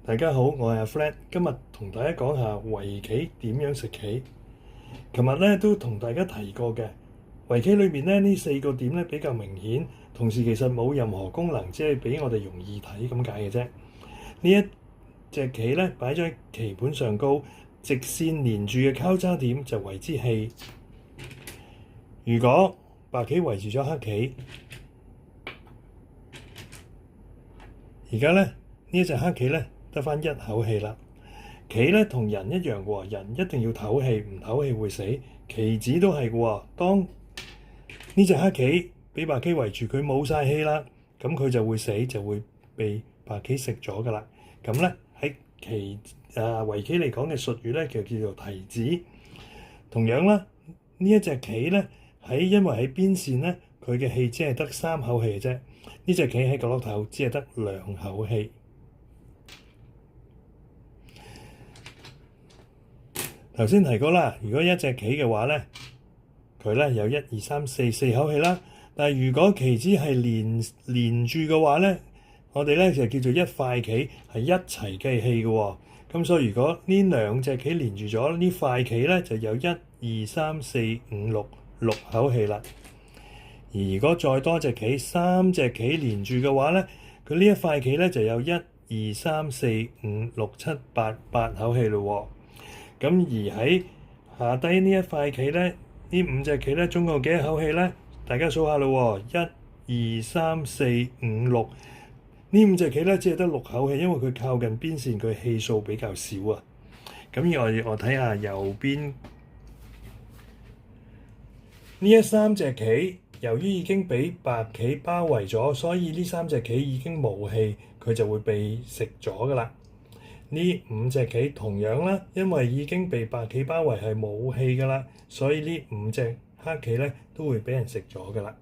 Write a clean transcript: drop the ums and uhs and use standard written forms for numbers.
大家好，我係阿 Fred，今日同大家講下圍棋點樣食棋。琴日咧都同大家提過嘅，圍棋裏面咧呢4個點咧比較明顯，同時其實冇任何功能，只係俾我哋容易睇咁解嘅啫。呢一隻棋咧擺咗喺棋盤上高，直線連住嘅交叉點就為之氣。如果白棋圍住咗黑棋，而家咧呢一隻黑棋咧得返一口氣啦。棋咧同人一樣喎，人一定要唞氣，唔唞氣會死。棋子都係嘅喎，當呢隻黑棋俾白棋圍住，佢冇晒氣啦，咁佢就會死，就會被白棋食咗㗎啦。咁咧喺圍棋嚟講嘅術語咧，就叫做提子。同樣啦，呢一隻棋咧因為喺邊線咧，佢嘅氣只係得3口氣嘅啫。呢隻棋喺角落頭只係得2口氣。頭先提過啦，如果一隻棋嘅話咧，佢咧有1、2、3、4口氣啦。但係如果棋子係連住嘅話咧，我哋咧就叫做一塊棋係一齊計氣嘅喎。咁所以如果呢2隻棋連住咗，呢塊棋咧就有1、2、3、4、5、6口氣啦。而如果再多隻棋，3隻棋連住嘅話咧，佢呢一塊棋咧就有1、2、3、4、5、6、7、8口氣咯。咁而喺下低呢一塊棋咧，呢5隻棋咧總共幾多口氣咧？大家數下咯喎，1、2、3、4、5、6，呢5隻棋咧只係得6口氣，因為佢靠近邊線，佢氣數比較少啊。咁而我睇下右邊呢3隻棋，由於已經俾白棋包圍咗，所以呢3隻棋已經冇氣，佢就會被食咗㗎啦。呢5隻棋同樣啦，因為已經被白棋包圍係冇氣㗎啦，所以呢5隻黑棋咧都會俾人食咗㗎啦。